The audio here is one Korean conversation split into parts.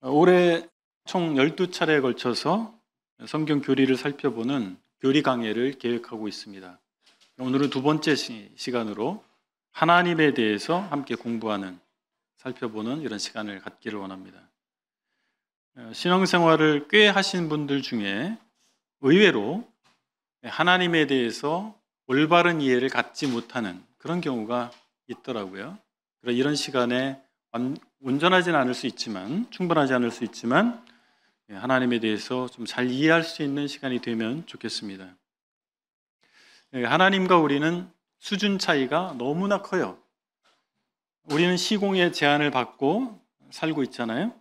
올해 총 12차례에 걸쳐서 성경 교리를 살펴보는 교리 강해를 계획하고 있습니다. 오늘은 두 번째 시간으로 하나님에 대해서 함께 공부하는, 살펴보는 이런 시간을 갖기를 원합니다. 신앙생활을 꽤 하신 분들 중에 의외로 하나님에 대해서 올바른 이해를 갖지 못하는 그런 경우가 있더라고요. 이런 시간에 온전하지는 않을 수 있지만, 충분하지 않을 수 있지만 하나님에 대해서 좀 잘 이해할 수 있는 시간이 되면 좋겠습니다. 하나님과 우리는 수준 차이가 너무나 커요. 우리는 시공의 제한을 받고 살고 있잖아요.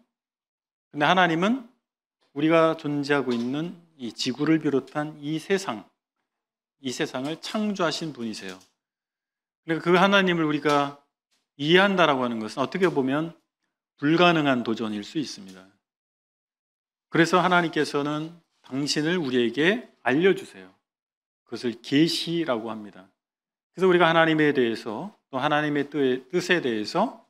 근데 하나님은 우리가 존재하고 있는 이 지구를 비롯한 이 세상을 창조하신 분이세요. 그러니까 그 하나님을 우리가 이해한다라고 하는 것은 어떻게 보면 불가능한 도전일 수 있습니다. 그래서 하나님께서는 당신을 우리에게 알려주세요. 그것을 계시라고 합니다. 그래서 우리가 하나님에 대해서, 또 하나님의 뜻에 대해서,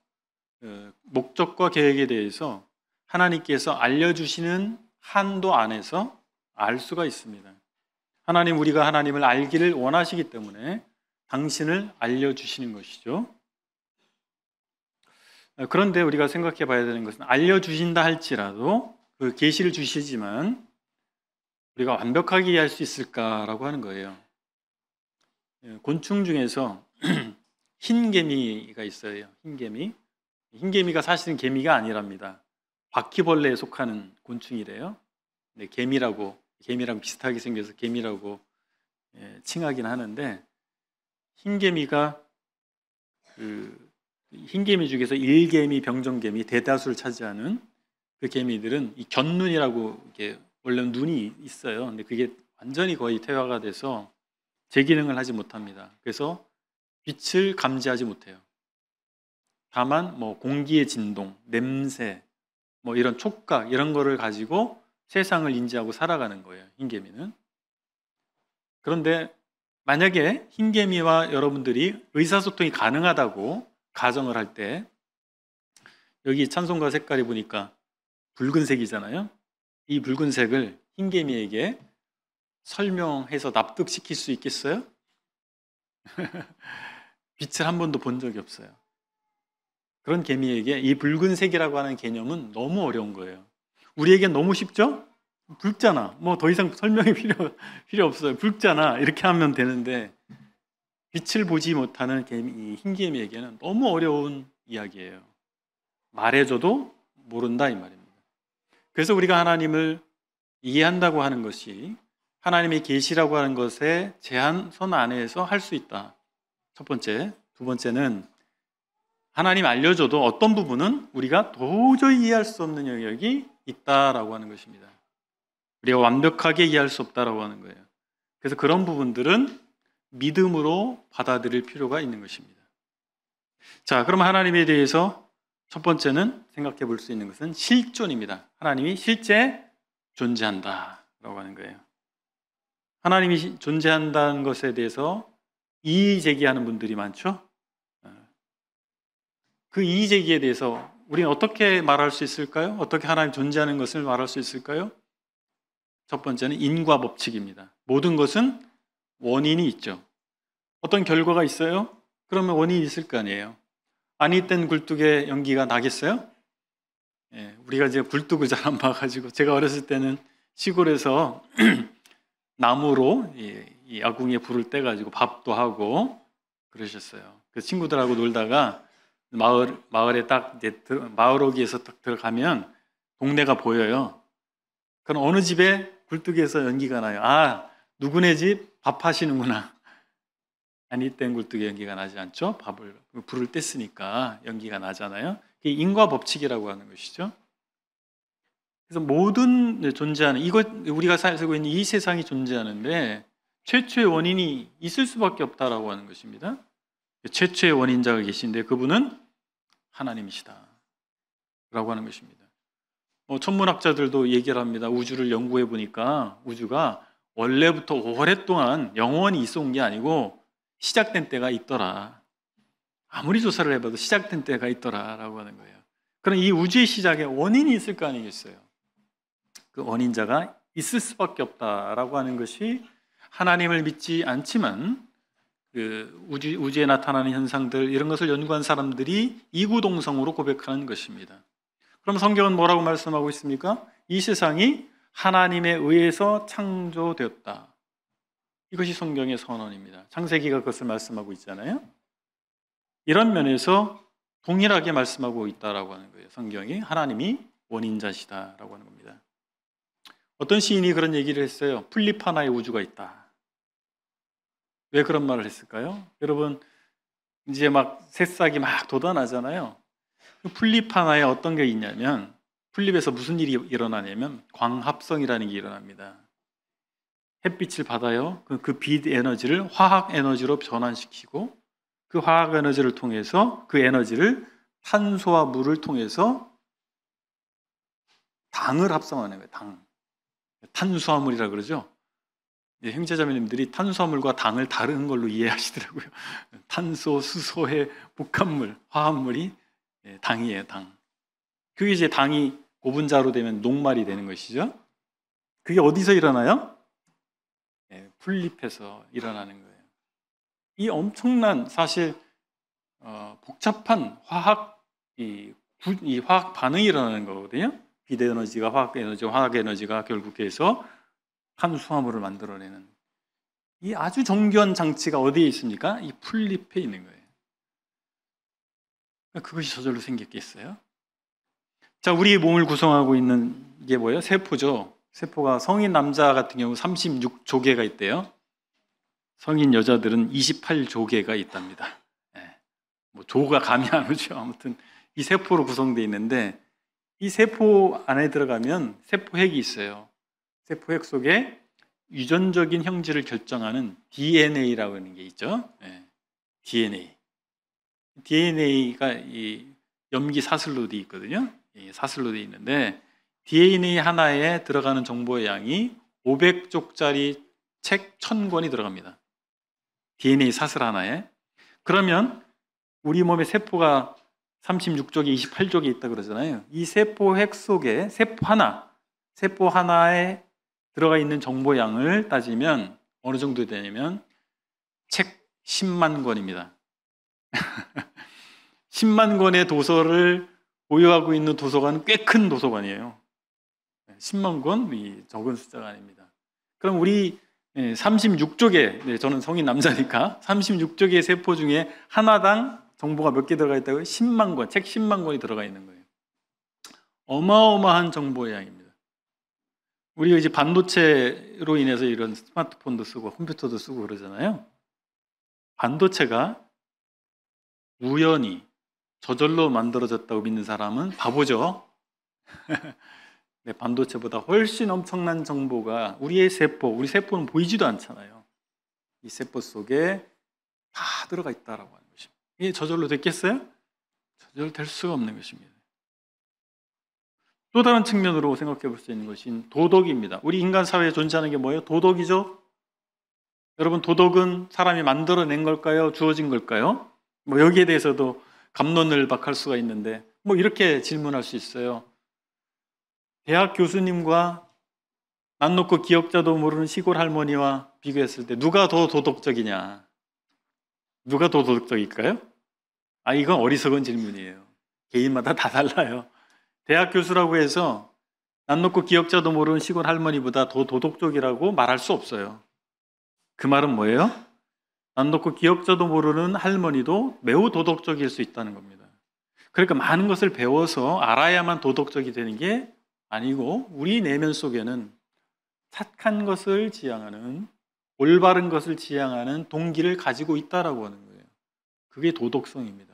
목적과 계획에 대해서 하나님께서 알려주시는 한도 안에서 알 수가 있습니다. 우리가 하나님을 알기를 원하시기 때문에 당신을 알려주시는 것이죠. 그런데 우리가 생각해 봐야 되는 것은, 알려주신다 할지라도 그 계시를 주시지만 우리가 완벽하게 이해할 수 있을까라고 하는 거예요. 곤충 중에서 흰개미가 있어요. 흰개미가 사실은 개미가 아니랍니다. 바퀴벌레에 속하는 곤충이래요. 네, 개미랑 비슷하게 생겨서 개미라고 칭하긴 하는데, 흰개미가 흰개미 중에서 일개미, 병정개미, 대다수를 차지하는 그 개미들은 이 곁눈이라고, 이게 원래 눈이 있어요. 근데 그게 완전히 거의 퇴화가 돼서 제 기능을 하지 못합니다. 그래서 빛을 감지하지 못해요. 다만 공기의 진동, 냄새, 이런 촉각, 이런 거를 가지고 세상을 인지하고 살아가는 거예요, 흰개미는. 그런데 만약에 흰개미와 여러분들이 의사소통이 가능하다고 가정을 할 때, 여기 찬송가 색깔이 보니까 붉은색이잖아요. 이 붉은색을 흰개미에게 설명해서 납득시킬 수 있겠어요? 빛을 한 번도 본 적이 없어요. 그런 개미에게 이 붉은색이라고 하는 개념은 너무 어려운 거예요. 우리에겐 너무 쉽죠? 붉잖아. 더 이상 설명이 필요 없어요. 붉잖아. 이렇게 하면 되는데, 빛을 보지 못하는 이 흰개미에게는 너무 어려운 이야기예요. 말해줘도 모른다 이 말입니다. 그래서 우리가 하나님을 이해한다고 하는 것이 하나님의 계시라고 하는 것의 제한선 안에서 할 수 있다. 첫 번째. 두 번째는, 하나님 알려줘도 어떤 부분은 우리가 도저히 이해할 수 없는 영역이 있다라고 하는 것입니다. 우리가 완벽하게 이해할 수 없다라고 하는 거예요. 그래서 그런 부분들은 믿음으로 받아들일 필요가 있는 것입니다. 자, 그럼 하나님에 대해서 첫 번째는 생각해 볼 수 있는 것은 실존입니다. 하나님이 실제 존재한다라고 하는 거예요. 하나님이 존재한다는 것에 대해서 이의 제기하는 분들이 많죠. 그 이의 제기에 대해서 우리는 어떻게 말할 수 있을까요? 어떻게 하나님 존재하는 것을 말할 수 있을까요? 첫 번째는 인과 법칙입니다. 모든 것은 원인이 있죠. 어떤 결과가 있어요? 그러면 원인이 있을 거 아니에요. 아니 땐 굴뚝에 연기가 나겠어요? 우리가 이제 굴뚝을 잘 안 봐가지고, 제가 어렸을 때는 시골에서 나무로 이 아궁이에 불을 떼가지고 밥도 하고 그러셨어요. 그 친구들하고 놀다가 마을에 마을오기에서 딱 들어가면 동네가 보여요. 그럼 어느 집에 굴뚝에서 연기가 나요. 아, 누구네 집 밥 하시는구나. 아니 땐 굴뚝에 연기가 나지 않죠. 불을 뗐으니까 연기가 나잖아요. 그게 인과 법칙이라고 하는 것이죠. 그래서 모든 존재하는, 우리가 살고 있는 이 세상이 존재하는데 최초의 원인이 있을 수밖에 없다라고 하는 것입니다. 최초의 원인자가 계신데 그분은 하나님이시다 라고 하는 것입니다. 천문학자들도 얘기를 합니다. 우주를 연구해 보니까 우주가 원래부터 오랫동안 영원히 있어 온 게 아니고 시작된 때가 있더라. 아무리 조사를 해봐도 시작된 때가 있더라라고 하는 거예요. 그럼 이 우주의 시작에 원인이 있을 거 아니겠어요? 그 원인자가 있을 수밖에 없다라고 하는 것이 하나님을 믿지 않지만 그 우주에 나타나는 현상들 이런 것을 연구한 사람들이 이구동성으로 고백하는 것입니다. 그럼 성경은 뭐라고 말씀하고 있습니까? 이 세상이 하나님에 의해서 창조되었다. 이것이 성경의 선언입니다. 창세기가 그것을 말씀하고 있잖아요. 이런 면에서 동일하게 말씀하고 있다라고 하는 거예요. 성경이 하나님이 원인자시다라고 하는 겁니다. 어떤 시인이 그런 얘기를 했어요. 풀잎 하나의 우주가 있다. 왜 그런 말을 했을까요? 여러분 이제 막 새싹이 막 돋아나잖아요. 풀잎 하나에 어떤 게 있냐면 풀잎에서 무슨 일이 일어나냐면 광합성이라는 게 일어납니다. 햇빛을 받아요. 그 빛 에너지를 화학 에너지로 변환시키고 그 화학 에너지를 통해서 그 에너지를 탄소와 물을 통해서 당을 합성하는 거예요. 당. 탄수화물이라 그러죠. 형제자매님들이 탄수화물과 당을 다른 걸로 이해하시더라고요. 탄소, 수소의 복합물, 화합물이 당이에요. 당. 그게 이제 당이 고분자로 되면 녹말이 되는 것이죠. 그게 어디서 일어나요? 풀잎에서 일어나는 거예요. 이 엄청난 사실 복잡한 이 화학 반응이 일어나는 거거든요. 빛 에너지가 화학 에너지가 결국해서 탄수화물을 만들어내는 이 아주 정교한 장치가 어디에 있습니까? 이 풀잎에 있는 거예요. 그것이 저절로 생겼겠어요? 자, 우리 몸을 구성하고 있는 게 뭐예요? 세포죠. 세포가 성인 남자 같은 경우 36조개가 있대요. 성인 여자들은 28조개가 있답니다. 뭐 조가 감이 안 오죠. 아무튼 이 세포로 구성되어 있는데 이 세포 안에 들어가면 세포핵이 있어요. 세포핵 속에 유전적인 형질을 결정하는 DNA라고 하는 게 있죠. DNA. DNA가 이 염기 사슬로 되어 있거든요. 사슬로 되어 있는데 DNA 하나에 들어가는 정보의 양이 500쪽짜리 책 1000권이 들어갑니다. DNA 사슬 하나에. 그러면 우리 몸의 세포가 36쪽에 28쪽에 있다 그러잖아요. 이 세포핵 속에 세포 하나에 들어가 있는 정보 양을 따지면 어느 정도 되냐면 책 10만 권입니다. 10만 권의 도서를 보유하고 있는 도서관은 꽤 큰 도서관이에요. 10만 권이 적은 숫자가 아닙니다. 그럼 우리 36쪽에, 저는 성인 남자니까 36쪽의 세포 중에 하나당 정보가 몇 개 들어가 있다고요? 10만 권, 책 10만 권이 들어가 있는 거예요. 어마어마한 정보의 양입니다. 우리가 이제 반도체로 인해서 이런 스마트폰도 쓰고 컴퓨터도 쓰고 그러잖아요. 반도체가 우연히 저절로 만들어졌다고 믿는 사람은 바보죠. 네, 반도체보다 훨씬 엄청난 정보가 우리 세포는 보이지도 않잖아요. 이 세포 속에 다 들어가 있다라고 하는 것입니다. 이게 저절로 됐겠어요? 저절로 될 수가 없는 것입니다. 또 다른 측면으로 생각해 볼 수 있는 것이 도덕입니다. 우리 인간 사회에 존재하는 게 뭐예요? 도덕이죠? 여러분, 도덕은 사람이 만들어낸 걸까요? 주어진 걸까요? 뭐 여기에 대해서도 갑론을박할 수가 있는데 뭐 이렇게 질문할 수 있어요. 대학 교수님과 난 놓고 기억자도 모르는 시골 할머니와 비교했을 때 누가 더 도덕적이냐? 누가 더 도덕적일까요? 이건 어리석은 질문이에요. 개인마다 다 달라요. 대학 교수라고 해서 난 놓고 기억자도 모르는 시골 할머니보다 더 도덕적이라고 말할 수 없어요. 그 말은 뭐예요? 난 놓고 기억자도 모르는 할머니도 매우 도덕적일 수 있다는 겁니다. 그러니까 많은 것을 배워서 알아야만 도덕적이 되는 게 아니고 우리 내면 속에는 착한 것을 지향하는, 올바른 것을 지향하는 동기를 가지고 있다라고 하는 거예요. 그게 도덕성입니다.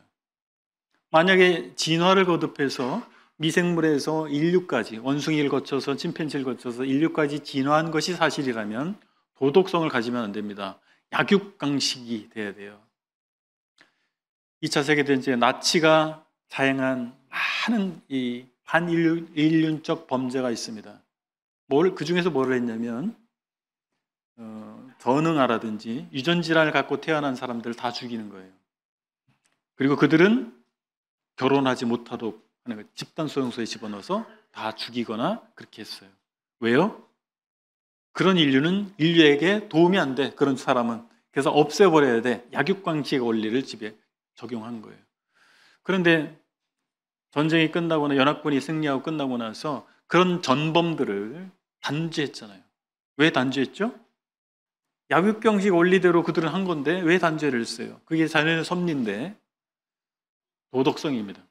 만약에 진화를 거듭해서 미생물에서 인류까지, 원숭이를 거쳐서 침팬지를 거쳐서 인류까지 진화한 것이 사실이라면 도덕성을 가지면 안 됩니다. 약육강식이 돼야 돼요. 2차 세계대전에 나치가 자행한 많은 이 반인륜적 범죄가 있습니다. 그 중에서 뭐를 했냐면 전응아라든지 유전질환을 갖고 태어난 사람들을 다 죽이는 거예요. 그리고 그들은 결혼하지 못하도록 하는 거, 집단 소용소에 집어넣어서 다 죽이거나 그렇게 했어요. 왜요? 그런 인류에게 도움이 안 돼. 그런 사람은. 그래서 없애버려야 돼. 약육강식의 원리를 집에 적용한 거예요. 그런데 전쟁이 끝나거나 연합군이 승리하고 끝나고 나서 그런 전범들을 단죄했잖아요. 왜 단죄했죠? 약육강식 원리대로 그들은 한 건데 왜 단죄를 했어요? 그게 자연의 섭리인데 도덕성입니다.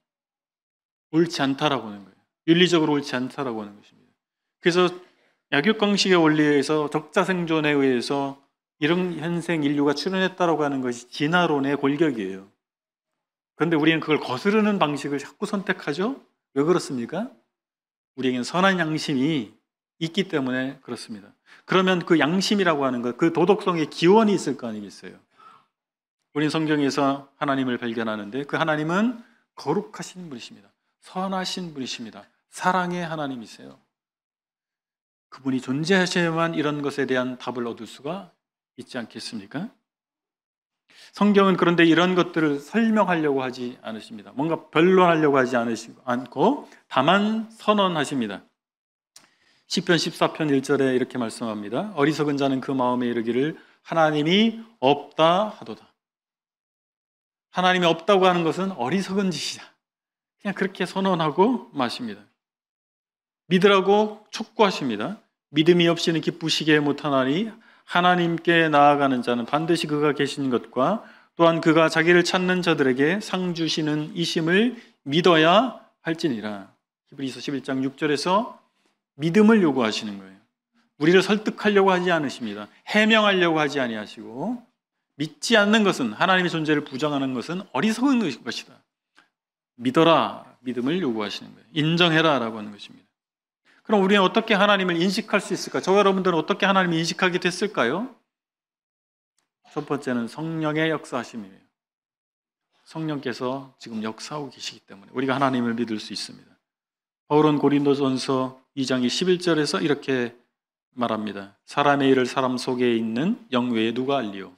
옳지 않다라고 하는 거예요. 윤리적으로 옳지 않다라고 하는 것입니다. 그래서 약육강식의 원리에 의해서 적자생존에 의해서 이런 현생 인류가 출현했다라고 하는 것이 진화론의 골격이에요. 그런데 우리는 그걸 거스르는 방식을 자꾸 선택하죠? 왜 그렇습니까? 우리에게는 선한 양심이 있기 때문에 그렇습니다. 그러면 그 양심이라고 하는 것, 그 도덕성의 기원이 있을 거 아니겠어요? 우리는 성경에서 하나님을 발견하는데 그 하나님은 거룩하신 분이십니다. 선하신 분이십니다. 사랑의 하나님이세요. 그분이 존재하셔야만 이런 것에 대한 답을 얻을 수가 있지 않겠습니까? 성경은 그런데 이런 것들을 설명하려고 하지 않으십니다. 뭔가 변론하려고 하지 않고 다만 선언하십니다. 시편 14편 1절에 이렇게 말씀합니다. 어리석은 자는 그 마음에 이르기를 하나님이 없다 하도다. 하나님이 없다고 하는 것은 어리석은 짓이다. 그냥 그렇게 선언하고 마십니다. 믿으라고 촉구하십니다. 믿음이 없이는 기쁘시게 못하나니 하나님께 나아가는 자는 반드시 그가 계신 것과 또한 그가 자기를 찾는 자들에게 상 주시는 이심을 믿어야 할지니라. 히브리서 11장 6절에서 믿음을 요구하시는 거예요. 우리를 설득하려고 하지 않으십니다. 해명하려고 하지 아니하시고 믿지 않는 것은, 하나님의 존재를 부정하는 것은 어리석은 것이다. 믿어라, 믿음을 요구하시는 거예요. 인정해라 라고 하는 것입니다. 그럼 우리는 어떻게 하나님을 인식할 수 있을까? 저와 여러분들은 어떻게 하나님을 인식하게 됐을까요? 첫 번째는 성령의 역사하심이에요. 성령께서 지금 역사하고 계시기 때문에 우리가 하나님을 믿을 수 있습니다. 바울은 고린도전서 2장 11절에서 이렇게 말합니다. 사람의 일을 사람 속에 있는 영 외에 누가 알리요?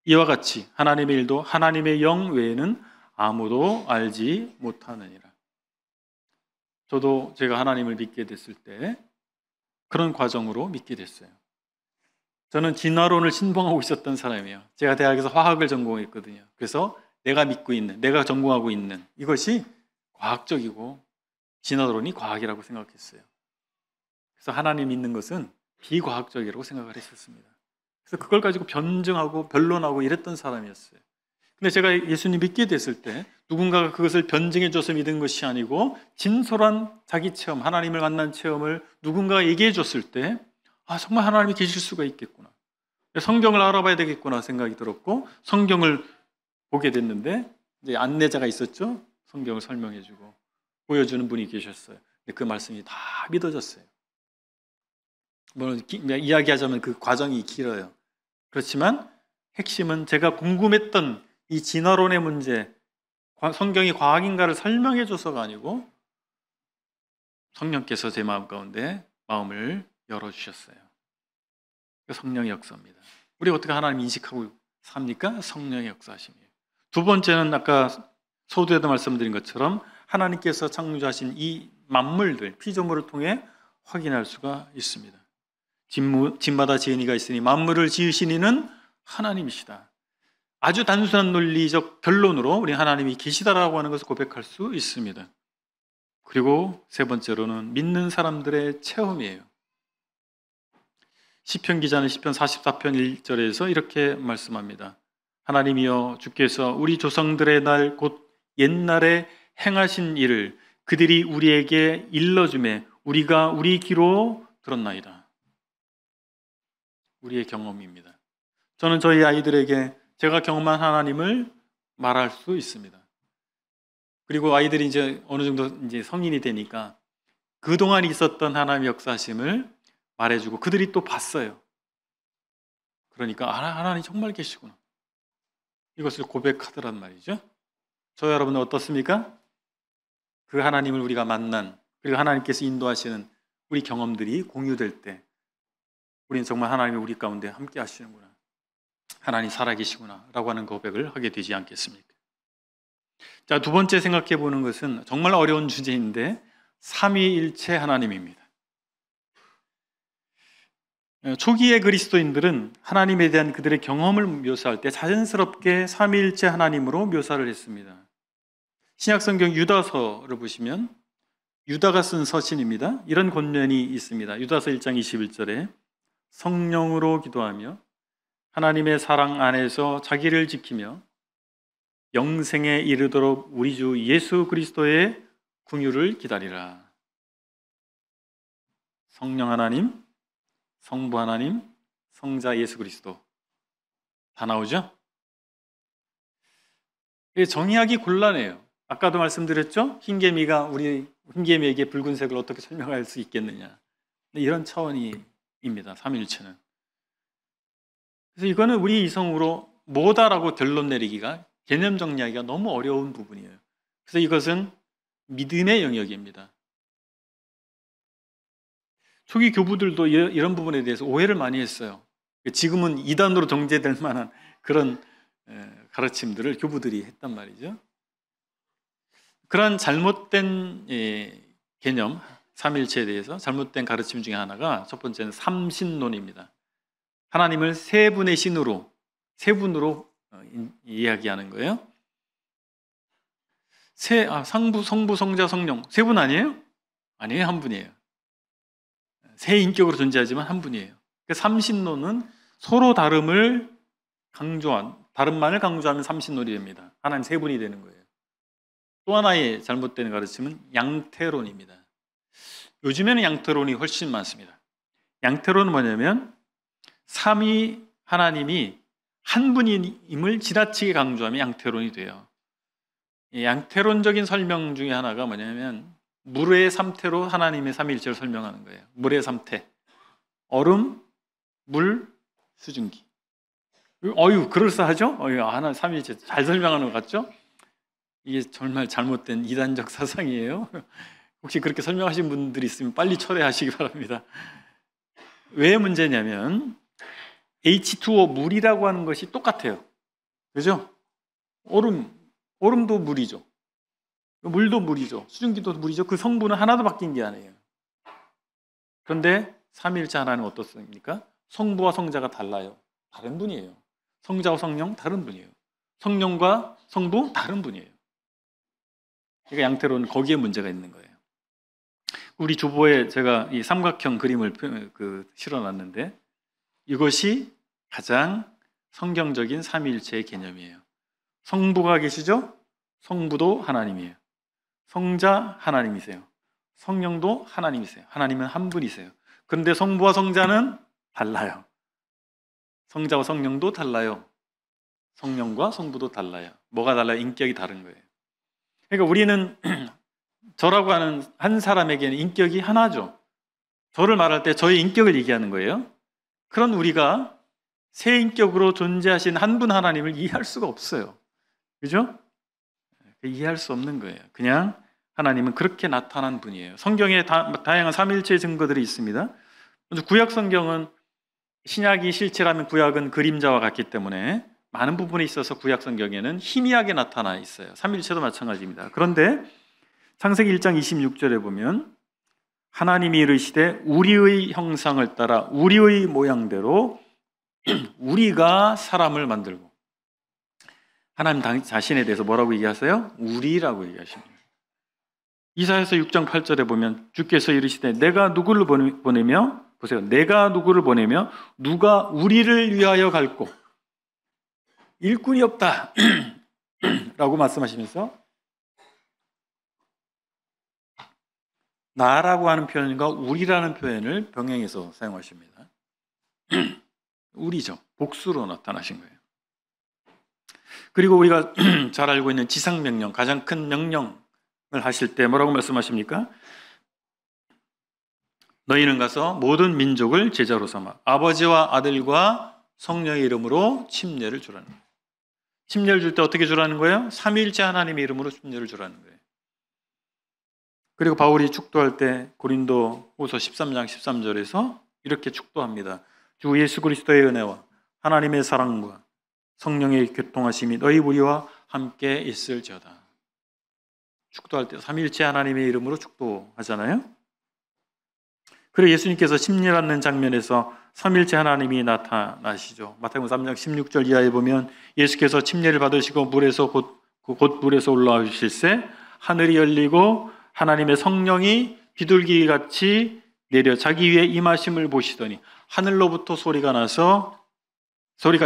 이와 같이 하나님의 일도 하나님의 영 외에는 아무도 알지 못하느니라. 저도 제가 하나님을 믿게 됐을 때 그런 과정으로 믿게 됐어요. 저는 진화론을 신봉하고 있었던 사람이에요. 제가 대학에서 화학을 전공했거든요. 그래서 내가 믿고 있는, 내가 전공하고 있는 이것이 과학적이고 진화론이 과학이라고 생각했어요. 그래서 하나님 믿는 것은 비과학적이라고 생각을 했었습니다. 그래서 그걸 가지고 변증하고 변론하고 이랬던 사람이었어요. 근데 제가 예수님 믿게 됐을 때 누군가가 그것을 변증해줘서 믿은 것이 아니고 진솔한 자기 체험, 하나님을 만난 체험을 누군가가 얘기해 줬을 때 정말 하나님이 계실 수가 있겠구나. 성경을 알아봐야 되겠구나 생각이 들었고 성경을 보게 됐는데 이제 안내자가 있었죠. 성경을 설명해주고 보여주는 분이 계셨어요. 근데 그 말씀이 다 믿어졌어요. 이야기하자면 그 과정이 길어요. 그렇지만 핵심은 제가 궁금했던 이 진화론의 문제, 성경이 과학인가를 설명해줘서가 아니고 성령께서 제 마음 가운데 마음을 열어주셨어요. 성령의 역사입니다. 우리가 어떻게 하나님 인식하고 삽니까? 성령의 역사하심이에요. 두 번째는 아까 서두에도 말씀드린 것처럼 하나님께서 창조하신 이 만물들, 피조물을 통해 확인할 수가 있습니다. 집마다 지은 이가 있으니 만물을 지으신 이는 하나님이시다. 아주 단순한 논리적 변론으로 우리 하나님이 계시다라고 하는 것을 고백할 수 있습니다. 그리고 세 번째로는 믿는 사람들의 체험이에요. 시편 기자는 시편 44편 1절에서 이렇게 말씀합니다. 하나님이여 주께서 우리 조상들의 날 곧 옛날에 행하신 일을 그들이 우리에게 일러주매 우리가 우리 귀로 들었나이다. 우리의 경험입니다. 저는 저희 아이들에게 제가 경험한 하나님을 말할 수 있습니다. 그리고 아이들이 이제 어느 정도 이제 성인이 되니까 그동안 있었던 하나님의 역사심을 말해주고 그들이 또 봤어요. 그러니까 하나님 정말 계시구나. 이것을 고백하더란 말이죠. 저 여러분은 어떻습니까? 그 하나님을 우리가 만난 그리고 하나님께서 인도하시는 우리 경험들이 공유될 때 우리는 정말 하나님이 우리 가운데 함께 하시는구나. 하나님 살아계시구나 라고 하는 고백을 하게 되지 않겠습니까? 자, 두 번째 생각해 보는 것은 정말 어려운 주제인데 삼위일체 하나님입니다. 초기의 그리스도인들은 하나님에 대한 그들의 경험을 묘사할 때 자연스럽게 삼위일체 하나님으로 묘사를 했습니다. 신약성경 유다서를 보시면 유다가 쓴 서신입니다. 이런 권면이 있습니다. 유다서 1장 21절에 성령으로 기도하며 하나님의 사랑 안에서 자기를 지키며 영생에 이르도록 우리 주 예수 그리스도의 긍휼을 기다리라. 성령 하나님, 성부 하나님, 성자 예수 그리스도 다 나오죠? 정의하기 곤란해요. 아까도 말씀드렸죠? 흰개미에게 붉은색을 어떻게 설명할 수 있겠느냐. 이런 차원입니다. 삼위일체는. 그래서 이거는 우리 이성으로 뭐다라고 결론 내리기가, 개념 정리하기가 너무 어려운 부분이에요. 그래서 이것은 믿음의 영역입니다. 초기 교부들도 이런 부분에 대해서 오해를 많이 했어요. 지금은 이단으로 정죄될 만한 그런 가르침들을 교부들이 했단 말이죠. 그런 잘못된 개념, 삼일체에 대해서 잘못된 가르침 중에 하나가 첫 번째는 삼신론입니다. 하나님을 세 분의 신으로, 세 분으로 이야기하는 거예요. 성부, 성자, 성령 세 분 아니에요? 아니에요, 한 분이에요. 세 인격으로 존재하지만 한 분이에요. 삼신론은 서로 다름만을 강조하면 삼신론이 됩니다. 하나님 세 분이 되는 거예요. 또 하나의 잘못된 가르침은 양태론입니다. 요즘에는 양태론이 훨씬 많습니다. 양태론은 뭐냐면 삼위 하나님이 한 분임을 지나치게 강조하면 양태론이 돼요. 양태론적인 설명 중에 하나가 뭐냐면 물의 3태로 하나님의 삼위일체를 설명하는 거예요. 물의 3태. 얼음, 물, 수증기. 그럴싸하죠? 하나 삼위일체 잘 설명하는 것 같죠? 이게 정말 잘못된 이단적 사상이에요. 혹시 그렇게 설명하신 분들이 있으면 빨리 철회하시기 바랍니다. 왜 문제냐면 H2O 물이라고 하는 것이 똑같아요. 그죠? 얼음도 물이죠. 물도 물이죠. 수증기도 물이죠. 그 성분은 하나도 바뀐 게 아니에요. 그런데 삼위일체 하나는 어떻습니까? 성부와 성자가 달라요. 다른 분이에요. 성자와 성령 다른 분이에요. 성령과 성부 다른 분이에요. 그러니까 양태론은 거기에 문제가 있는 거예요. 우리 주보에 제가 이 삼각형 그림을 실어놨는데 이것이 가장 성경적인 삼위일체의 개념이에요. 성부가 계시죠? 성부도 하나님이에요. 성자 하나님이세요. 성령도 하나님이세요. 하나님은 한 분이세요. 그런데 성부와 성자는 달라요. 성자와 성령도 달라요. 성령과 성부도 달라요. 뭐가 달라요? 인격이 다른 거예요. 그러니까 우리는 저라고 하는 한 사람에게는 인격이 하나죠. 저를 말할 때 저의 인격을 얘기하는 거예요. 그런 우리가 세 인격으로 존재하신 한 분 하나님을 이해할 수가 없어요. 그죠? 이해할 수 없는 거예요. 그냥 하나님은 그렇게 나타난 분이에요. 성경에 다양한 삼일체 증거들이 있습니다. 구약 성경은 신약이 실체라면 구약은 그림자와 같기 때문에 많은 부분에 있어서 구약 성경에는 희미하게 나타나 있어요. 삼일체도 마찬가지입니다. 그런데 창세기 1장 26절에 보면 하나님이 이르시되 우리의 형상을 따라 우리의 모양대로 우리가 사람을 만들고, 하나님 자신에 대해서 뭐라고 얘기하세요? 우리라고 얘기하십니다. 이사야서 6장 8절에 보면 주께서 이르시되 내가 누구를 보내며, 보세요, 내가 누구를 보내며 누가 우리를 위하여 갈고 일꾼이 없다 라고 말씀하시면서 나라고 하는 표현과 우리라는 표현을 병행해서 사용하십니다. 우리죠. 복수로 나타나신 거예요. 그리고 우리가 잘 알고 있는 지상명령, 가장 큰 명령을 하실 때 뭐라고 말씀하십니까? 너희는 가서 모든 민족을 제자로 삼아 아버지와 아들과 성령의 이름으로 침례를 주라는 거예요. 침례를 줄 때 어떻게 주라는 거예요? 삼위일체 하나님의 이름으로 침례를 주라는 거예요. 그리고 바울이 축도할 때 고린도후서 13장 13절에서 이렇게 축도합니다. 주 예수 그리스도의 은혜와 하나님의 사랑과 성령의 교통하심이 너희 우리와 함께 있을지어다. 축도할 때 삼위일체 하나님의 이름으로 축도하잖아요. 그리고 예수님께서 심리받는 장면에서 삼위일체 하나님이 나타나시죠. 마태복음 3장 16절 이하에 보면 예수께서 침례를 받으시고 곧 물에서 올라오실새 하늘이 열리고 하나님의 성령이 비둘기같이 내려 자기 위에 임하심을 보시더니 하늘로부터 소리가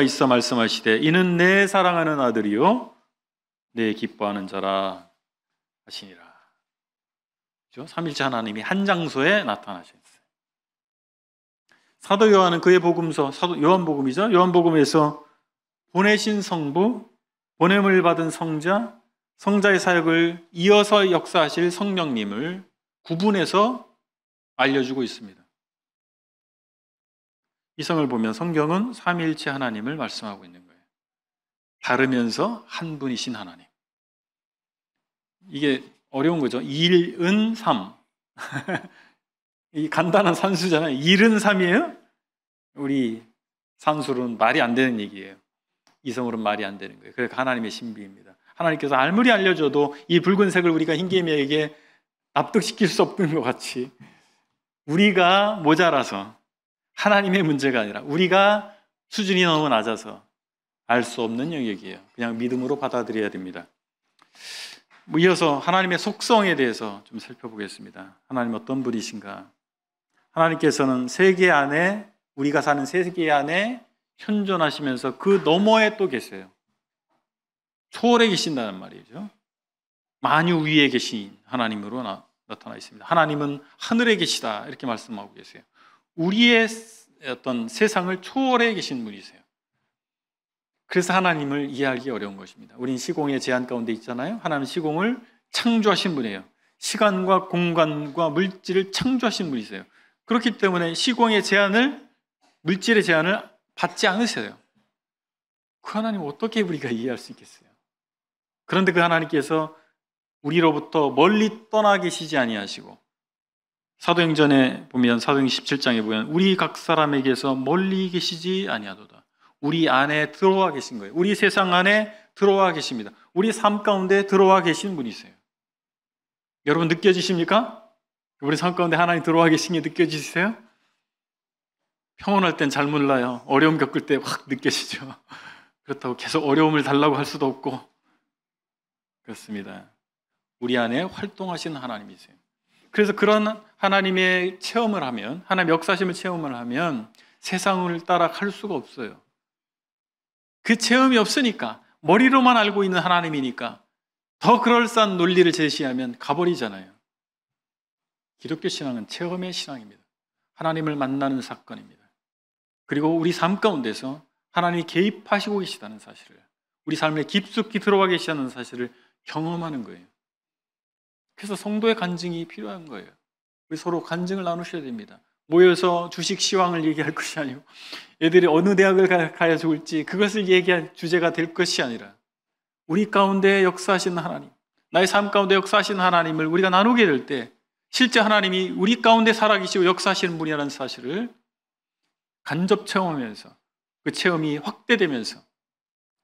있어 말씀하시되 이는 내 사랑하는 아들이요 내 기뻐하는 자라 하시니라. 그렇죠? 삼위일체 하나님이 한 장소에 나타나셨어요. 사도 요한은 그의 복음서, 사도 요한복음이죠. 요한복음에서 보내신 성부, 보냄을 받은 성자, 성자의 사역을 이어서 역사하실 성령님을 구분해서 알려주고 있습니다. 이 성을 보면 성경은 삼위일체 하나님을 말씀하고 있는 거예요. 다르면서 한 분이신 하나님. 이게 어려운 거죠. 1은 3. 이 간단한 산수잖아요. 1은 3이에요? 우리 산수로는 말이 안 되는 얘기예요. 이성으로는 말이 안 되는 거예요. 그게 하나님의 신비입니다. 하나님께서 아무리 알려줘도 이 붉은색을 우리가 흰개미에게 납득시킬 수 없는 것 같이 우리가 모자라서 하나님의 문제가 아니라 우리가 수준이 너무 낮아서 알 수 없는 영역이에요. 그냥 믿음으로 받아들여야 됩니다. 이어서 하나님의 속성에 대해서 좀 살펴보겠습니다. 하나님 어떤 분이신가? 하나님께서는 세계 안에, 우리가 사는 세계 안에 현존하시면서 그 너머에 또 계세요. 초월에 계신다는 말이죠. 만유 위에 계신 하나님으로 나타나 있습니다. 하나님은 하늘에 계시다 이렇게 말씀하고 계세요. 우리의 어떤 세상을 초월해 계신 분이세요. 그래서 하나님을 이해하기 어려운 것입니다. 우린 시공의 제한 가운데 있잖아요. 하나님은 시공을 창조하신 분이에요. 시간과 공간과 물질을 창조하신 분이세요. 그렇기 때문에 시공의 제한을, 물질의 제한을 받지 않으세요. 그 하나님 어떻게 우리가 이해할 수 있겠어요? 그런데 그 하나님께서 우리로부터 멀리 떠나 계시지 아니하시고, 사도행전에 보면, 사도행 17장에 보면 우리 각 사람에게서 멀리 계시지 아니하도다. 우리 안에 들어와 계신 거예요. 우리 세상 안에 들어와 계십니다. 우리 삶 가운데 들어와 계신 분이세요. 여러분 느껴지십니까? 우리 삶 가운데 하나님 들어와 계신 게 느껴지세요? 평온할 땐 잘 몰라요. 어려움 겪을 때 확 느껴지죠. 그렇다고 계속 어려움을 달라고 할 수도 없고. 그렇습니다. 우리 안에 활동하시는 하나님이세요. 그래서 그런 하나님의 체험을 하면, 하나님의 역사심을 체험을 하면 세상을 따라 갈 수가 없어요. 그 체험이 없으니까, 머리로만 알고 있는 하나님이니까 더 그럴싸한 논리를 제시하면 가버리잖아요. 기독교 신앙은 체험의 신앙입니다. 하나님을 만나는 사건입니다. 그리고 우리 삶 가운데서 하나님이 개입하시고 계시다는 사실을, 우리 삶에 깊숙이 들어와 계시다는 사실을 경험하는 거예요. 그래서 성도의 간증이 필요한 거예요. 우리 서로 간증을 나누셔야 됩니다. 모여서 주식 시황을 얘기할 것이 아니고, 애들이 어느 대학을 가야 좋을지 그것을 얘기할 주제가 될 것이 아니라, 우리 가운데 역사하시는 하나님, 나의 삶 가운데 역사하시는 하나님을 우리가 나누게 될 때 실제 하나님이 우리 가운데 살아계시고 역사하시는 분이라는 사실을 간접 체험하면서, 그 체험이 확대되면서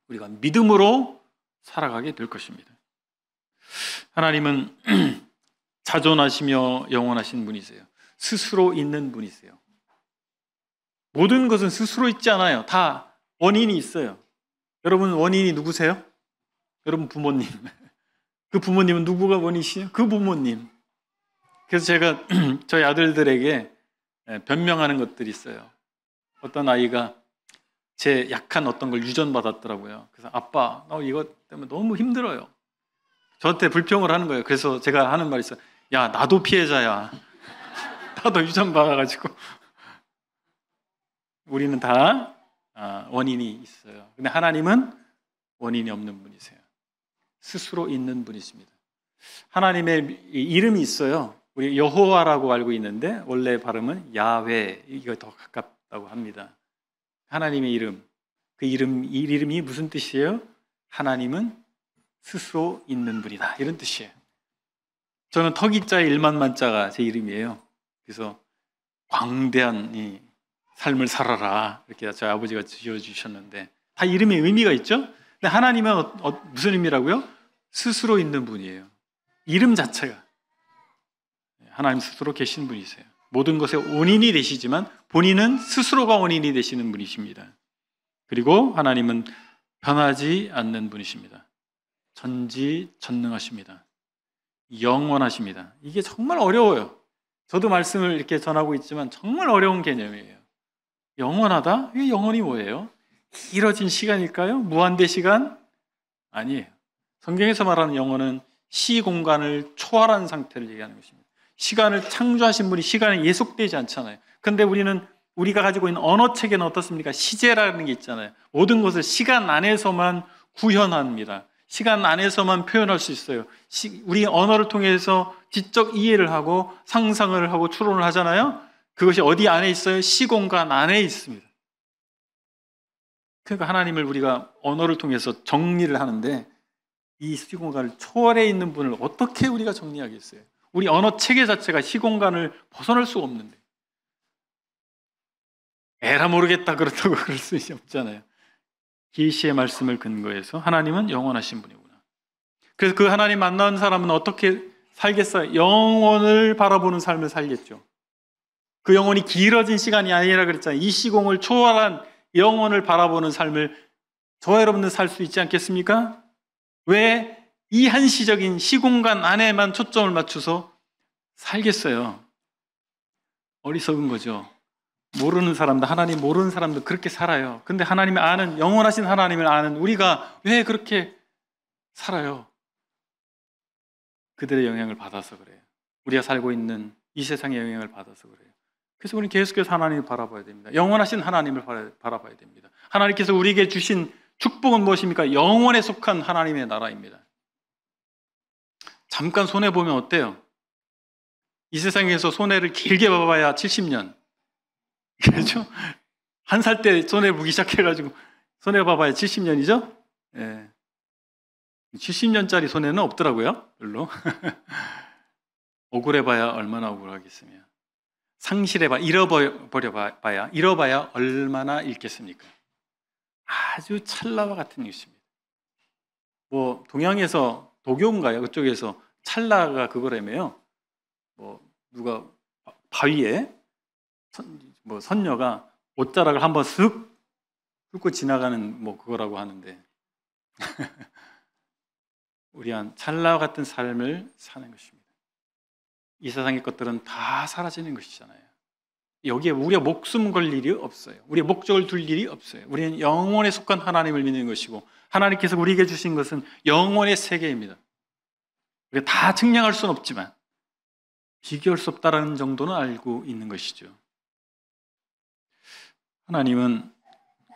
우리가 믿음으로 살아가게 될 것입니다. 하나님은 자존하시며 영원하신 분이세요. 스스로 있는 분이세요. 모든 것은 스스로 있지 않아요. 다 원인이 있어요. 여러분 원인이 누구세요? 여러분 부모님. 그 부모님은 누구가 원인이시요? 그 부모님. 그래서 제가 저희 아들들에게 변명하는 것들이 있어요. 어떤 아이가 제 약한 어떤 걸 유전받았더라고요. 그래서 아빠, 나 이것 때문에 너무 힘들어요. 저한테 불평을 하는 거예요. 그래서 제가 하는 말이 있어요. 야, 나도 피해자야. 나도 유전받아가지고. 우리는 다 원인이 있어요. 근데 하나님은 원인이 없는 분이세요. 스스로 있는 분이십니다. 하나님의 이름이 있어요. 우리 여호와라고 알고 있는데 원래 발음은 야훼, 이거 더 가깝다고 합니다. 하나님의 이름, 그 이름이 무슨 뜻이에요? 하나님은 스스로 있는 분이다, 이런 뜻이에요. 저는 턱이자에 일만만자가 제 이름이에요. 그래서 광대한 이 삶을 살아라, 이렇게 저희 아버지가 지어주셨는데, 다 이름에 의미가 있죠? 근데 하나님은 무슨 의미라고요? 스스로 있는 분이에요. 이름 자체가 하나님 스스로 계신 분이세요. 모든 것의 원인이 되시지만 본인은 스스로가 원인이 되시는 분이십니다. 그리고 하나님은 변하지 않는 분이십니다. 전지전능하십니다. 영원하십니다. 이게 정말 어려워요. 저도 말씀을 이렇게 전하고 있지만 정말 어려운 개념이에요. 영원하다? 이게 영원이 뭐예요? 길어진 시간일까요? 무한대 시간? 아니에요. 성경에서 말하는 영원은 시공간을 초월한 상태를 얘기하는 것입니다. 시간을 창조하신 분이 시간에 예속되지 않잖아요. 그런데 우리가 가지고 있는 언어 체계는 어떻습니까? 시제라는 게 있잖아요. 모든 것을 시간 안에서만 구현합니다. 시간 안에서만 표현할 수 있어요. 우리 언어를 통해서 지적 이해를 하고 상상을 하고 추론을 하잖아요. 그것이 어디 안에 있어요? 시공간 안에 있습니다. 그러니까 하나님을 우리가 언어를 통해서 정리를 하는데 이 시공간을 초월해 있는 분을 어떻게 우리가 정리하겠어요? 우리 언어 체계 자체가 시공간을 벗어날 수가 없는데 에라 모르겠다 그렇다고 그럴 수 없잖아요. 계시의 말씀을 근거해서 하나님은 영원하신 분이구나. 그래서 그 하나님 만난 사람은 어떻게 살겠어요? 영원을 바라보는 삶을 살겠죠. 그 영혼이 길어진 시간이 아니라 그랬잖아요. 이 시공을 초월한 영혼을 바라보는 삶을 저와 여러분들 살 수 있지 않겠습니까? 왜 이 한시적인 시공간 안에만 초점을 맞춰서 살겠어요? 어리석은 거죠. 모르는 사람들, 하나님 모르는 사람들 그렇게 살아요. 근데 하나님을 아는, 영원하신 하나님을 아는 우리가 왜 그렇게 살아요? 그들의 영향을 받아서 그래요. 우리가 살고 있는 이 세상의 영향을 받아서 그래요. 그래서 우리는 계속해서 하나님을 바라봐야 됩니다. 영원하신 하나님을 바라봐야 됩니다. 하나님께서 우리에게 주신 축복은 무엇입니까? 영원에 속한 하나님의 나라입니다. 잠깐 손해보면 어때요? 이 세상에서 손해를 길게 봐봐야 70년. 그렇죠? 한 살 때 손해보기 시작해가지고 손해봐봐야 70년이죠? 예. 70년짜리 손해는 없더라고요. 별로. 억울해봐야 얼마나 억울하겠으며. 잃어봐야 얼마나 잃겠습니까? 아주 찰나와 같은 것입니다. 뭐 동양에서 도교인가요? 그쪽에서 찰나가 그거라며요. 뭐 누가 바위에 선녀가 옷자락을 한번 쓱 훑고 지나가는 뭐 그거라고 하는데 우리한 찰나와 같은 삶을 사는 것입니다. 이 세상의 것들은 다 사라지는 것이잖아요. 여기에 우리가 목숨 걸 일이 없어요. 우리의 목적을 둘 일이 없어요. 우리는 영원에 속한 하나님을 믿는 것이고 하나님께서 우리에게 주신 것은 영원의 세계입니다. 우리가 다 측량할 수는 없지만 비교할 수 없다는 정도는 알고 있는 것이죠. 하나님은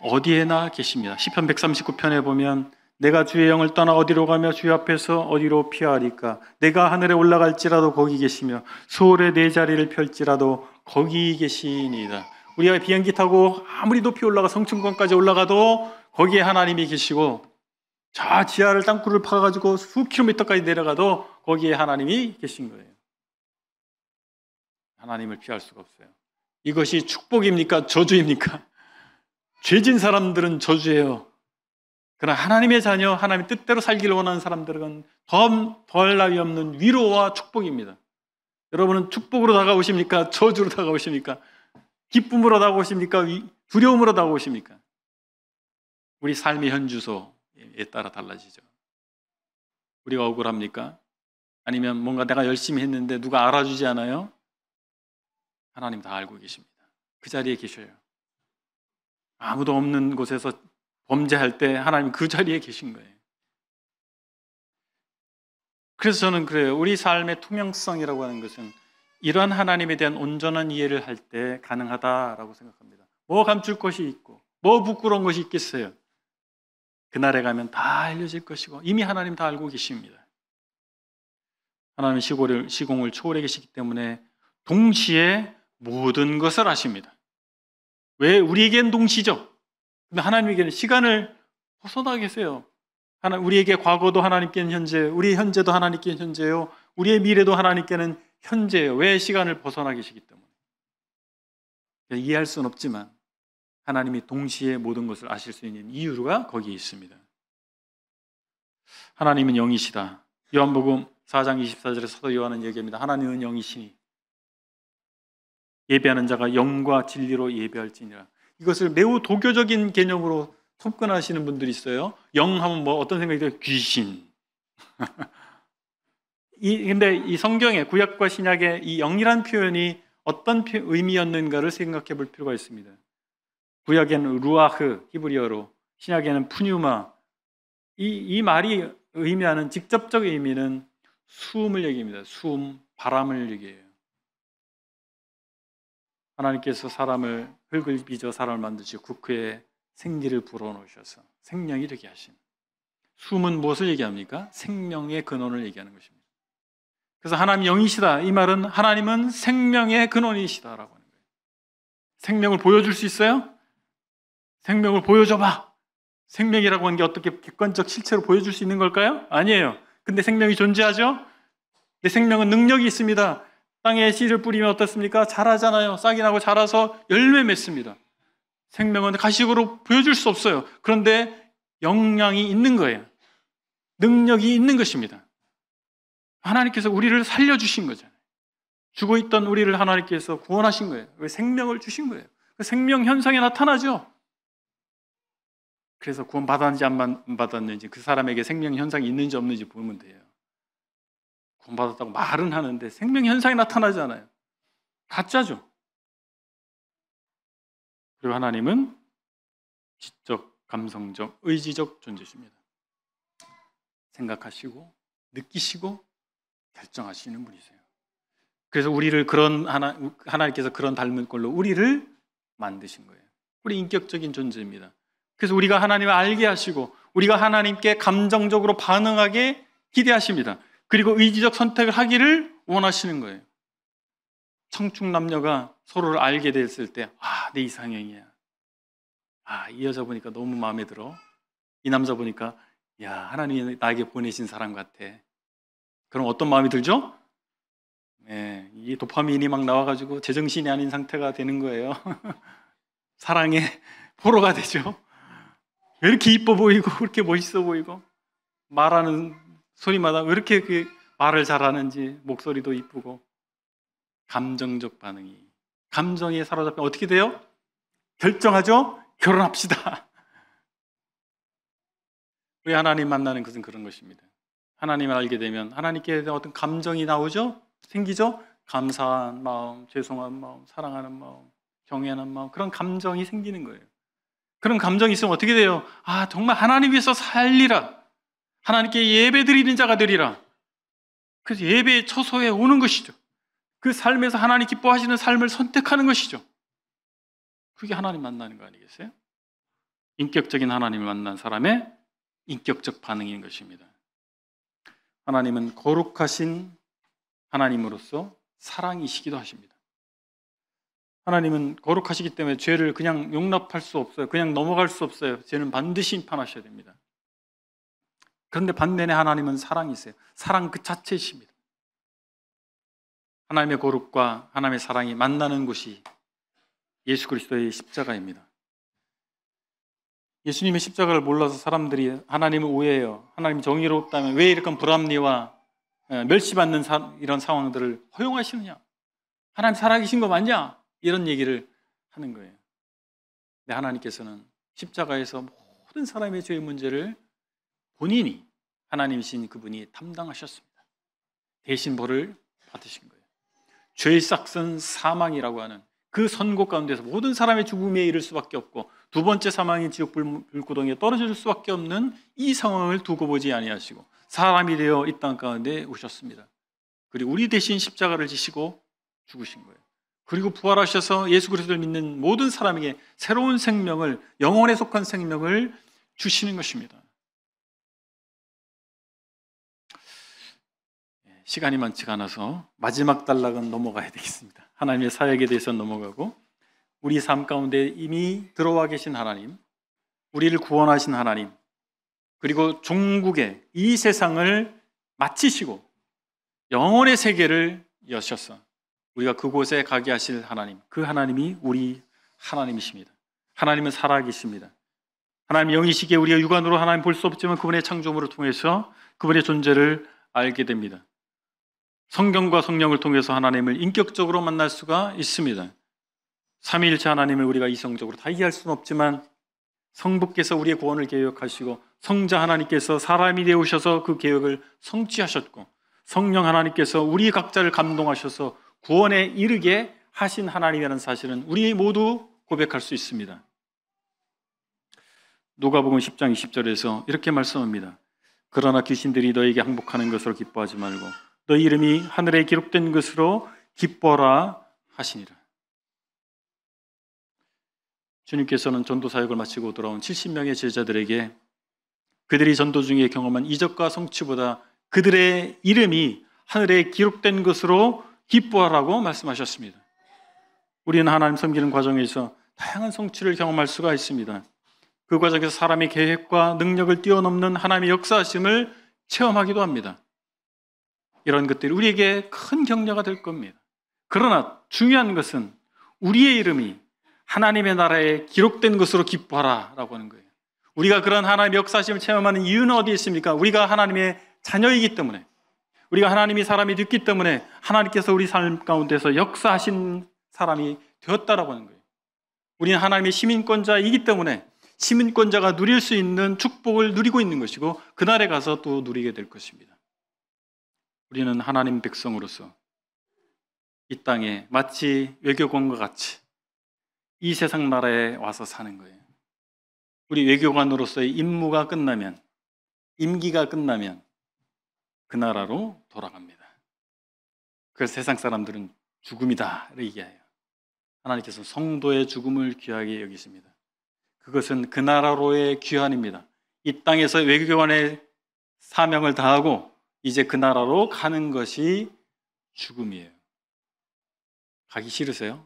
어디에나 계십니다. 시편 139편에 보면 내가 주의 영을 떠나 어디로 가며 주의 앞에서 어디로 피하리까? 내가 하늘에 올라갈지라도 거기 계시며 수월에 내 자리를 펼지라도 거기 계시니이다. 우리가 비행기 타고 아무리 높이 올라가 성층권까지 올라가도 거기에 하나님이 계시고 저 지하를 땅굴을 파가지고 수 킬로미터까지 내려가도 거기에 하나님이 계신 거예요. 하나님을 피할 수가 없어요. 이것이 축복입니까? 저주입니까? 죄진 사람들은 저주예요. 그러나 하나님의 자녀, 하나님의 뜻대로 살기를 원하는 사람들은 더할 나위 없는 위로와 축복입니다. 여러분은 축복으로 다가오십니까? 저주로 다가오십니까? 기쁨으로 다가오십니까? 두려움으로 다가오십니까? 우리 삶의 현주소에 따라 달라지죠. 우리가 억울합니까? 아니면 뭔가 내가 열심히 했는데 누가 알아주지 않아요? 하나님 다 알고 계십니다. 그 자리에 계셔요. 아무도 없는 곳에서 범죄할 때 하나님 그 자리에 계신 거예요. 그래서 저는 그래요. 우리 삶의 투명성이라고 하는 것은 이러한 하나님에 대한 온전한 이해를 할 때 가능하다라고 생각합니다. 뭐 감출 것이 있고 뭐 부끄러운 것이 있겠어요. 그날에 가면 다 알려질 것이고 이미 하나님 다 알고 계십니다. 하나님은 시공을 초월해 계시기 때문에 동시에 모든 것을 아십니다. 왜? 우리에겐 동시죠. 근데 하나님에게는 시간을 벗어나 계세요. 우리에게 과거도 하나님께는 현재, 우리 현재도 하나님께는 현재요. 우리의 미래도 하나님께는 현재예요. 왜? 시간을 벗어나 계시기 때문에. 이해할 수는 없지만 하나님이 동시에 모든 것을 아실 수 있는 이유가 거기에 있습니다. 하나님은 영이시다. 요한복음 4장 24절에 사도 요한은 얘기합니다. 하나님은 영이시니 예배하는 자가 영과 진리로 예배할지니라. 이것을 매우 도교적인 개념으로 접근하시는 분들이 있어요. 영 하면 뭐 어떤 생각이 들어요? 귀신. 근데 이 성경의 구약과 신약의 이 영이란 표현이 어떤 의미였는가를 생각해 볼 필요가 있습니다. 구약에는 루아흐, 히브리어로, 신약에는 푸뉴마. 이 말이 의미하는 직접적 의미는 수음을 얘기합니다. 수음, 바람을 얘기해요. 하나님께서 사람을 흙을 빚어 사람을 만드시고 그에 생기를 불어넣으셔서 생명이 되게 하심. 수음은 무엇을 얘기합니까? 생명의 근원을 얘기하는 것입니다. 그래서 하나님 영이시다. 이 말은 하나님은 생명의 근원이시다라고 하는 거예요. 생명을 보여줄 수 있어요? 생명을 보여줘봐. 생명이라고 하는 게 어떻게 객관적 실체로 보여줄 수 있는 걸까요? 아니에요. 근데 생명이 존재하죠? 근데 생명은 능력이 있습니다. 땅에 씨를 뿌리면 어떻습니까? 자라잖아요. 싹이 나고 자라서 열매 맺습니다. 생명은 가식으로 보여줄 수 없어요. 그런데 영향이 있는 거예요. 능력이 있는 것입니다. 하나님께서 우리를 살려주신 거잖아요. 죽어있던 우리를 하나님께서 구원하신 거예요. 왜? 생명을 주신 거예요. 그 생명 현상에 나타나죠. 그래서 구원 받았는지 안 받았는지 그 사람에게 생명 현상이 있는지 없는지 보면 돼요. 구원 받았다고 말은 하는데 생명 현상이 나타나지 않아요. 가짜죠. 그리고 하나님은 지적, 감성적, 의지적 존재십니다. 생각하시고 느끼시고 결정하시는 분이세요. 그래서 우리를 하나님께서 그런 닮은 꼴로 우리를 만드신 거예요. 우리 인격적인 존재입니다. 그래서 우리가 하나님을 알게 하시고 우리가 하나님께 감정적으로 반응하게 기대하십니다. 그리고 의지적 선택을 하기를 원하시는 거예요. 청춘남녀가 서로를 알게 됐을 때 내 이상형이야. 이 여자 보니까 너무 마음에 들어. 이 남자 보니까 하나님이 나에게 보내신 사람 같아. 그럼 어떤 마음이 들죠? 이 도파민이 막 나와가지고 제정신이 아닌 상태가 되는 거예요. 사랑의 포로가 되죠. 왜 이렇게 이뻐 보이고 왜 이렇게 멋있어 보이고 말하는 소리마다 왜 이렇게 말을 잘하는지 목소리도 이쁘고 감정적 반응이 감정에 사로잡히면 어떻게 돼요? 결정하죠? 결혼합시다. 왜 하나님 만나는 것은 그런 것입니다. 하나님을 알게 되면 하나님께 대한 어떤 감정이 나오죠? 생기죠? 감사한 마음, 죄송한 마음, 사랑하는 마음, 경외하는 마음 그런 감정이 생기는 거예요. 그런 감정이 있으면 어떻게 돼요? 정말 하나님 위해서 살리라. 하나님께 예배 드리는 자가 되리라. 그래서 예배의 처소에 오는 것이죠. 그 삶에서 하나님 기뻐하시는 삶을 선택하는 것이죠. 그게 하나님 만나는 거 아니겠어요? 인격적인 하나님을 만난 사람의 인격적 반응인 것입니다. 하나님은 거룩하신 하나님으로서 사랑이시기도 하십니다. 하나님은 거룩하시기 때문에 죄를 그냥 용납할 수 없어요. 그냥 넘어갈 수 없어요. 죄는 반드시 심판하셔야 됩니다. 그런데 반면에 하나님은 사랑이세요. 사랑 그 자체이십니다. 하나님의 거룩과 하나님의 사랑이 만나는 곳이 예수 그리스도의 십자가입니다. 예수님의 십자가를 몰라서 사람들이 하나님을 오해해요. 하나님이 정의롭다면 왜 이렇게 불합리와 멸시받는 이런 상황들을 허용하시느냐? 하나님 살아계신 거 맞냐? 이런 얘기를 하는 거예요. 근데 하나님께서는 십자가에서 모든 사람의 죄의 문제를 본인이 하나님이신 그분이 담당하셨습니다. 대신 벌을 받으신 거예요. 죄의 싹은 사망이라고 하는 그 선고 가운데서 모든 사람의 죽음에 이를 수밖에 없고 두 번째 사망인 지옥 불구덩이에 떨어질 수밖에 없는 이 상황을 두고 보지 아니하시고 사람이 되어 이 땅 가운데 오셨습니다. 그리고 우리 대신 십자가를 지시고 죽으신 거예요. 그리고 부활하셔서 예수 그리스도를 믿는 모든 사람에게 새로운 생명을, 영혼에 속한 생명을 주시는 것입니다. 시간이 많지가 않아서 마지막 단락은 넘어가야 되겠습니다. 하나님의 사역에 대해서 넘어가고 우리 삶 가운데 이미 들어와 계신 하나님, 우리를 구원하신 하나님, 그리고 종국의 이 세상을 마치시고 영혼의 세계를 여셔서 우리가 그곳에 가게 하실 하나님, 그 하나님이 우리 하나님이십니다. 하나님은 살아계십니다. 하나님 영이시기에 우리가 육안으로 하나님 볼 수 없지만 그분의 창조물을 통해서 그분의 존재를 알게 됩니다. 성경과 성령을 통해서 하나님을 인격적으로 만날 수가 있습니다. 삼위일체 하나님을 우리가 이성적으로 다 이해할 수는 없지만 성부께서 우리의 구원을 계획하시고 성자 하나님께서 사람이 되오셔서 그 계획을 성취하셨고 성령 하나님께서 우리 각자를 감동하셔서 구원에 이르게 하신 하나님이라는 사실은 우리 모두 고백할 수 있습니다. 누가복음 10장 20절에서 이렇게 말씀합니다. 그러나 귀신들이 너에게 항복하는 것으로 기뻐하지 말고 너희 이름이 하늘에 기록된 것으로 기뻐라 하시니라. 주님께서는 전도 사역을 마치고 돌아온 70명의 제자들에게 그들이 전도 중에 경험한 이적과 성취보다 그들의 이름이 하늘에 기록된 것으로 기뻐하라고 말씀하셨습니다. 우리는 하나님 섬기는 과정에서 다양한 성취를 경험할 수가 있습니다. 그 과정에서 사람의 계획과 능력을 뛰어넘는 하나님의 역사하심을 체험하기도 합니다. 이런 것들이 우리에게 큰 격려가 될 겁니다. 그러나 중요한 것은 우리의 이름이 하나님의 나라에 기록된 것으로 기뻐하라 라고 하는 거예요. 우리가 그런 하나님의 역사하심을 체험하는 이유는 어디에 있습니까? 우리가 하나님의 자녀이기 때문에, 우리가 하나님이 사람이 됐기 때문에 하나님께서 우리 삶 가운데서 역사하신 사람이 되었다라고 하는 거예요. 우리는 하나님의 시민권자이기 때문에 시민권자가 누릴 수 있는 축복을 누리고 있는 것이고 그날에 가서 또 누리게 될 것입니다. 우리는 하나님 백성으로서 이 땅에 마치 외교관과 같이 이 세상 나라에 와서 사는 거예요. 우리 외교관으로서의 임무가 끝나면, 임기가 끝나면 그 나라로 돌아갑니다. 그래서 세상 사람들은 죽음이다 얘기해요. 하나님께서는 성도의 죽음을 귀하게 여기십니다. 그것은 그 나라로의 귀환입니다. 이 땅에서 외교관의 사명을 다하고 이제 그 나라로 가는 것이 죽음이에요. 가기 싫으세요?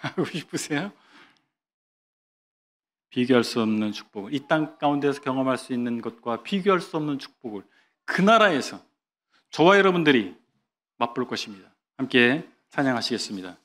하고 싶으세요? 비교할 수 없는 축복을, 이 땅 가운데서 경험할 수 있는 것과 비교할 수 없는 축복을 그 나라에서 저와 여러분들이 맛볼 것입니다. 함께 찬양하시겠습니다.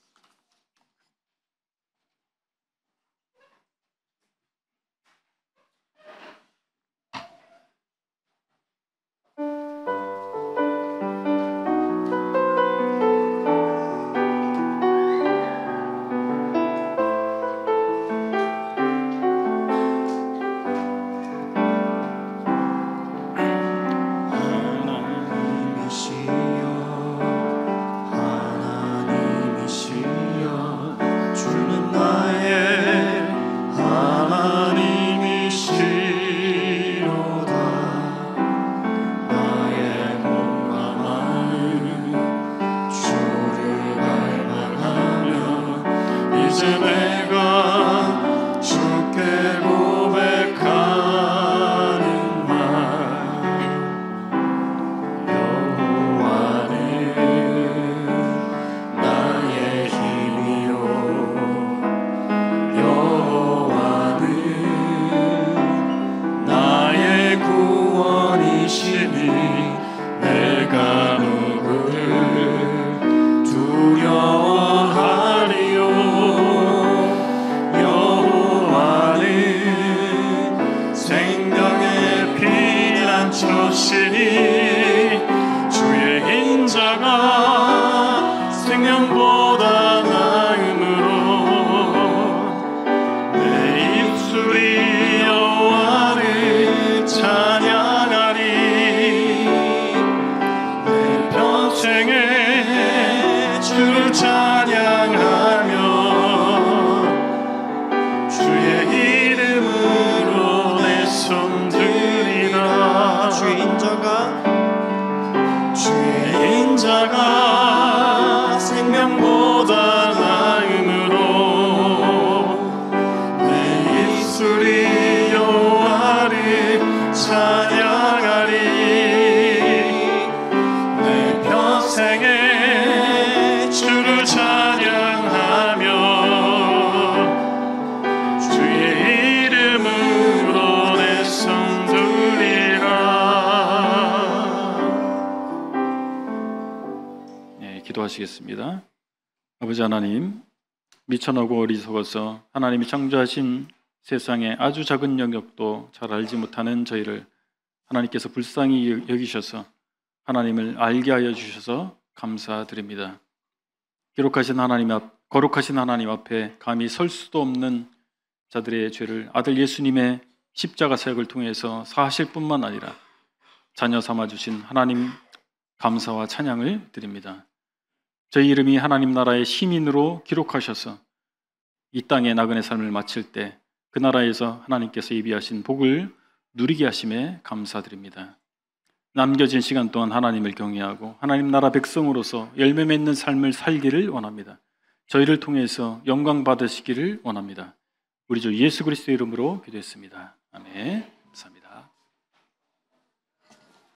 기도하시겠습니다. 아버지 하나님, 미천하고 어리석어서 하나님이 창조하신 세상의 아주 작은 영역도 잘 알지 못하는 저희를 하나님께서 불쌍히 여기셔서 하나님을 알게 하여 주셔서 감사드립니다. 거룩하신 하나님 앞에 감히 설 수도 없는 자들의 죄를 아들 예수님의 십자가 사역을 통해서 사하실 뿐만 아니라 자녀 삼아주신 하나님 감사와 찬양을 드립니다. 저희 이름이 하나님 나라의 시민으로 기록하셔서 이 땅의 나그네 삶을 마칠 때 그 나라에서 하나님께서 예비하신 복을 누리게 하심에 감사드립니다. 남겨진 시간 동안 하나님을 경외하고 하나님 나라 백성으로서 열매 맺는 삶을 살기를 원합니다. 저희를 통해서 영광 받으시기를 원합니다. 우리 주 예수 그리스도의 이름으로 기도했습니다. 아멘.